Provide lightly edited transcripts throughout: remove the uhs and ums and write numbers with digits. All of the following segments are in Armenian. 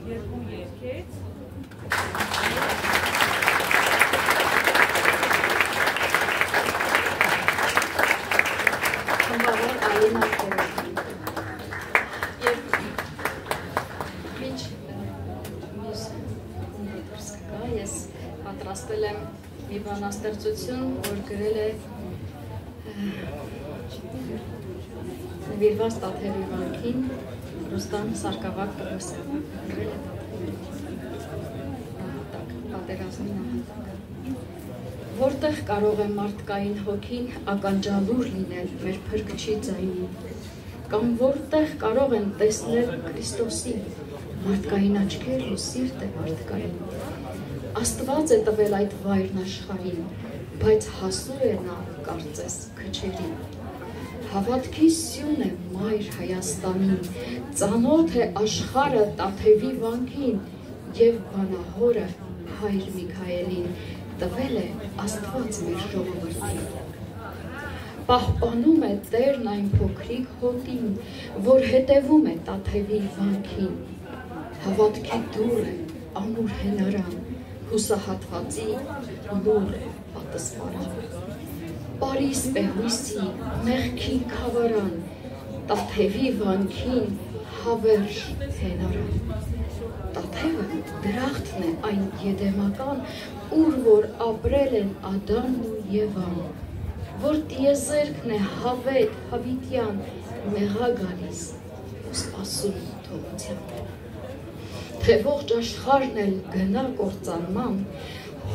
երկու երկեց Խմբավոր Արին Ալքերովին և մինչ մյուս դուրս կգա, ես պատրաստել եմ մի բանաստեղծություն, որ գրել է նվիրված Տաթևի վանքին Ռուստամ Սարգսակ Պողոսյանը գրել է պատերազմի նահատակ։ Որտեղ կարող է մարդկային հոգին ականջալուր լինել մեր փրկչի ձայնին, կամ որտեղ կարող են տեսնել Քրիստոսի մարդկային աչքերն ու սիրտը մարդկային։ Աստված է տվել այդ վայրն աշխարհին, բայց հասու է նա կարծես քչերին։ Հավատքի սյուն է մայր Հայաստանին, ծանոթ է աշխարհը Տաթևի վանքին և բանահորը հայր Միքայելին տվել է Աստված մեր ժողովրդին։ Պահպանում է Տերն այն փոքրիկ հոտին, որ հետևում է Տաթևի վանքին։ Հավատքի դուռ է ամուր հենարան, հուսահատվածի լուռ պատսպարան։ Բարի սպեղույսի մեղքի քավարան, Տաթևի վանքին հավերժ հենարան։ Տաթևը դրախտն է այն եդեմական, ուր որ ապրել են Ադամն ու Եվան, որ տիեզերքն է հավետ հավիտյան, մեղա գալիս ու սպասում թողության։ Թե ողջ աշխարհն էլ գնա կործանման,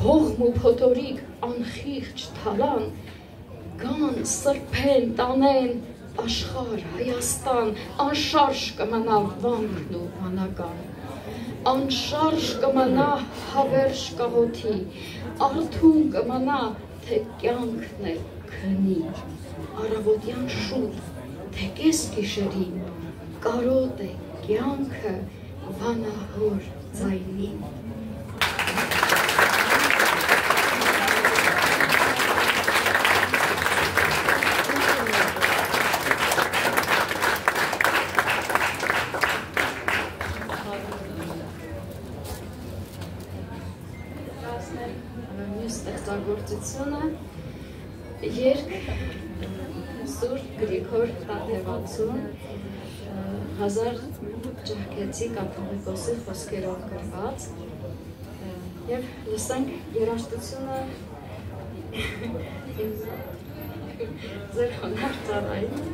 հողմ ու փոթորիկ անխիղճ թալան, գան սրբեն տանեն աշխարհ Հայաստան, անշարժ կմնա վանքն ու վանական, անշարժ կմնա հավերժ կաղոթի, արթուն կմնա, թե կյանքն էլ քնի, առավոտյան շուտ, թե կես գիշերին, կարոտ է կյանքը վանահոր ձայնին։ Ստեղծագործությունը երգ Սուրբ Գրիգոր Տաթևացուն 1000 ճահկեցի կաթողիկոսի խոսքերով գրված և լսենք երաժշտությունը ձեր հոնար ծառային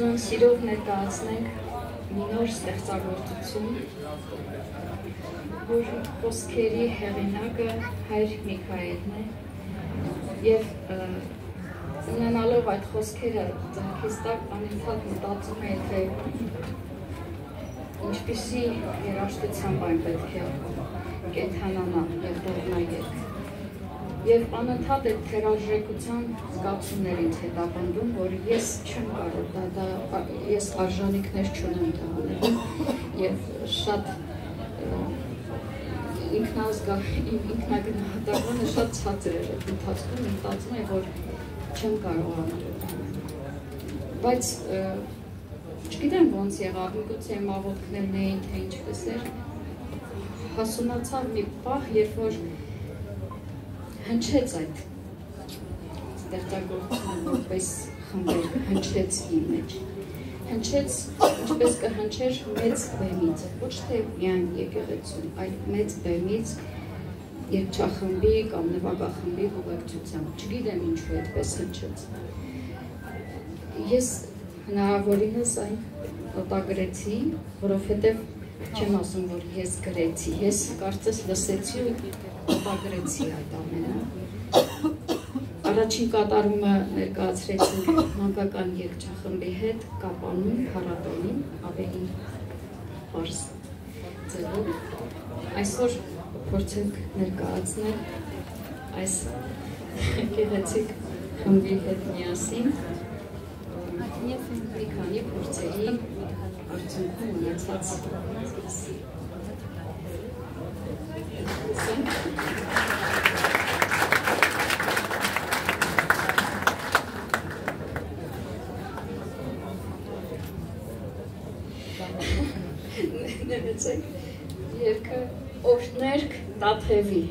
ուզում սիրով ներկայացնենք մի նոր ստեղծագործություն, որ խոսքերի հեղինակը Հայր Միքայելն է, և ունենալով այդ խոսքերը ձեռքիս տակ անընդհատ մտածում է, թե ինչպիսի երաժշտությամբ այն պետք է կենդանանա և դառնա երգ։ Եվ անընդհատ այդ թերարժեքության զգացումներ ինձ հետապնդում, որ ես չեմ կարող, ես արժանիքներ չունեմ դա անելու, և շատ ինքնագնահատականը շատ ցածր էր այդ ընթացքում, մտածում եմ, որ չեմ կարող անել։ Բայց չգիտեմ ոնց եղավ, միգուցե իմ աղոթքներն էին, թե ինչպես էր, հասունացավ մի պահ, երբ որ հնչեց այդ ստեղծագործությունը որպես խմբեր, հնչեց իմ մեջ, հնչեց ինչպես կհնչեր մեծ բեմից, ոչ թե միայն եկեղեցում, այլ մեծ բեմից երգչախմբի կամ նվագախմբի ուղեկցությամբ, չգիտեմ ինչու այդպես հնչեց։ Ես հնարավորինս այն նոտագրեցի, որովհետև չեմ ասում, որ ես գրեցի, ես կարծես լսեցի ու նոտագրեցի այդ ամենը։ Առաջին կատարումը ներկայացրեցինք մանկական երգչախմբի հետ Կապանում, փառատոնին, ավելի պարզ ձևով։ Այսօր փորձենք ներկայացնել այս գեղեցիկ խմբի հետ միասին և մի քանի փորձերի արդյունքում ունեցած ներեցեք երգը Օրհներգ Տաթևի։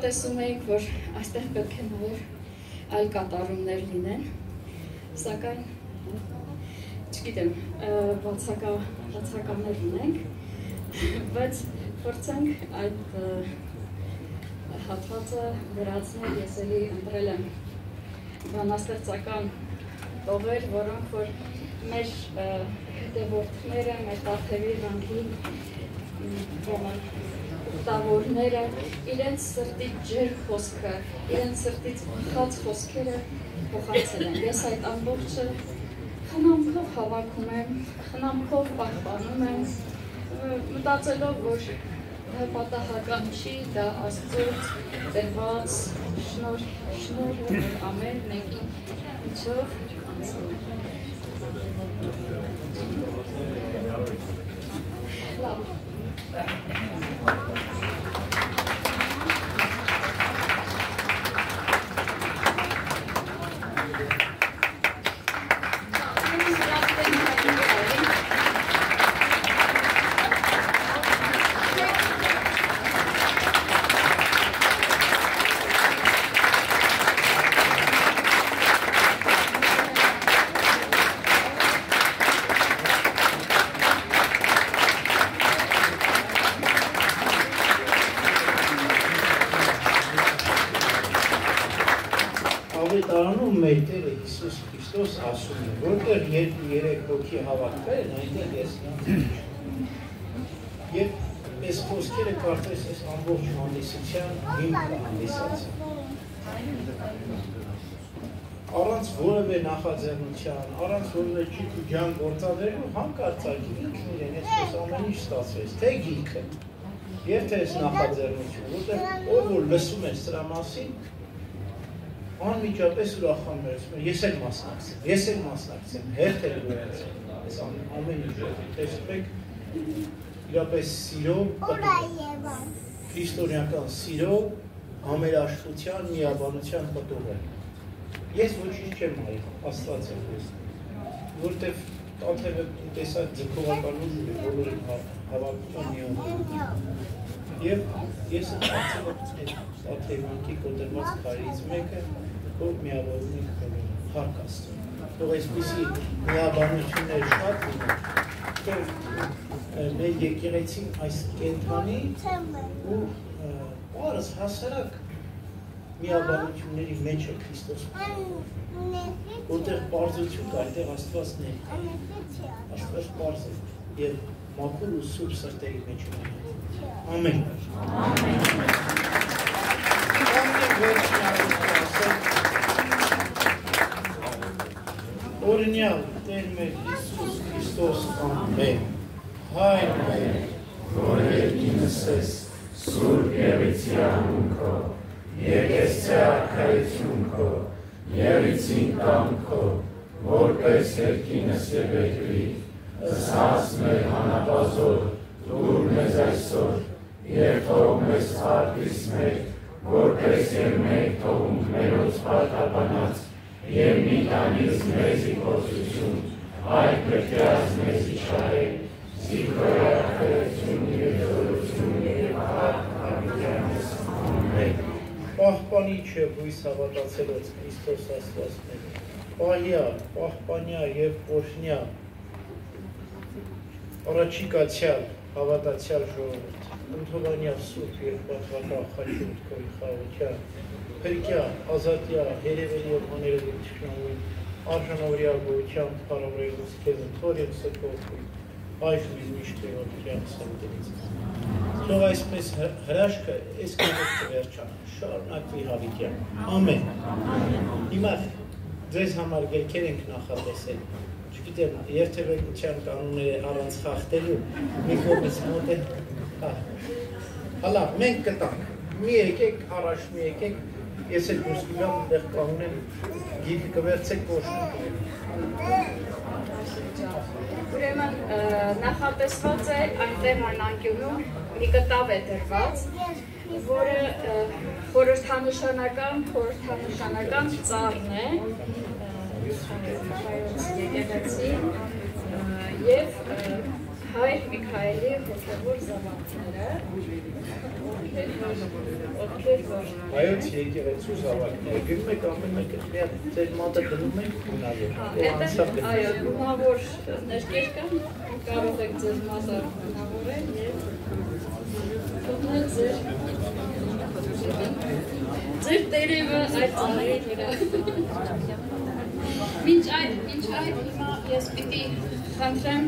տեսում էինք, որ այստեղ պետք է նաև այլ կատարումներ լինեն, սակայն չգիտեմ, բացականներ ունենք, բայց փորձենք այդ հատվածը վերացնել, ես էլի ընտրել եմ բանաստեղծական տողեր, որոնք որ մեր հետևորդները, մեր տաթևի վանքի ուխտավորները իրենց սրտի ջեր խոսքը, իրենց սրտից խած խոսքերը փոխանցել են։ Ես այդ ամբողջը խնամքով հավաքում եմ, խնամքով պահպանում եմ, մտածելով, որ դա պատահական չի, դա Աստծոց տրված շնորհը, որ ամեն մեկի միջով անցնում է։ Լավ։ Ավետարանում մեր Տերը Հիսուս Քրիստոս ասում է, որտեղ երեք հոգի հավաքվել են, այնտեղ ես եւ այս խոսքերը կարծես այս ամբողջ հանդիսության հիմքը հանդիսացին։ Առանց որևէ նախաձեռնության, առանց որևէ ջան գործադրելու հանկարծակի ինքն իրեն այսպես ամեն ինչ ստացվեց, թե գիրքը եւ թե այս նախաձեռնությունը, որտեղ ով որ լսում է սրա մասին, անմիջապես ուրախանում էր, ես էլ մասնակցեմ, հերթեր գոյացեմ, այս ամեն ինչը, տեսնում եք, իրապես սիրո, քրիստոնեական սիրո, համերաշխության, միաբանության պտուղ է։ Ես ոչինչ չեմ արի, Աստված եմ ես, որտև տաթևը տեսակ ձգողական ուժ է, բոլորի հավաքության միանում։ Եվ ես կարծեմ տաթևանքի կոտրված քարից մեկը, որ միավորում ենք Փառք Աստծուն։ Թող այսպիսի միաբանություններ շատ լինեն, որ մեր եկեղեցին այս կենդանի ու պարզ հասարակ միաբանությունների մեջ է Քրիստոս, որտեղ պարզություն կա, այնտեղ Աստված ներկա է, Աստված պարզ է եւ մաքուր ու սուրբ սրտերի մեջ է։ Ամեն։ Օրինյալ Տեր մեր Հիսուս Քրիստոս ամեն։ Հայր մեր, որ երկինս ես, սուրբ եղիցի անուն քո, եկեցցե արքայություն քո, եղիցին կամ քո, որպես երկինս եւ երկրի, ըսած մեր հանապազոր, դուր մեզ այսօր, եւ թող մեզ հարկիս մեր, որպես եւ մենք թողում մերոց պարտաբանած, եւ մի տանից մեզի կործություն, այդ պետքեաց մեզի շահեք, զիքոր արքայություն եւ զորություն եւ հավատքամիջանս ամեն։ Պահպանիչ է հույս հավատացելոց Քրիստոս Աստված մեր, պահյա, պահպանյա եւ օրհնյա, առաջիկացյալ, հավատացյալ ժողովուրդ, ընդհանրյալ սուրբ եւ պատվական խաչուրդ քոյ խաղության, փրկյա, ազատյա, երևելի եւ հաներելի թշնամուն, արժանավորյալ գոյության փառավորելուց քեզ ընթոր եւ սրբոթույն, այժմ եւ միշտ օրհնյալ սրտից։ Թող այսպես հրաշքը այս կողմից կվերջանա, շարունակվի հավիտյան։ Ամեն։ Հիմա ձեզ համար գրքեր ենք նախատեսել։ Չգիտեմ, երթևեկության կանոնները առանց խախտելու մի կողմից մոտ է։ Հալա, մենք կտանք, մի եկեք, առաջ մի եկեք, ես էլ դուրս գնամ, այնտեղ կանգնեմ, գիրքը կվերցեք կոշնեմ։ Ուրեմն նախատեսված է այնտեղ այն անկյունում մի կտավ է դրված, որը խորհրդանշանական ծառն է, եկեղեցի եւ Հայր Միքայելի հոգևոր զավակները, ովքեր որ Հայոց եկեղեցու զավակները գնում եք ամեն մեկը ձեր մատը գնում եք գունավոր։ Այո, գունավոր ներկեր կան, կարող եք ձեր մատը գունավորել և թողնել ձեր տերևը այդ ծառերի վրա։ Մինչ այդ հիմա ես պիտի խնդրեմ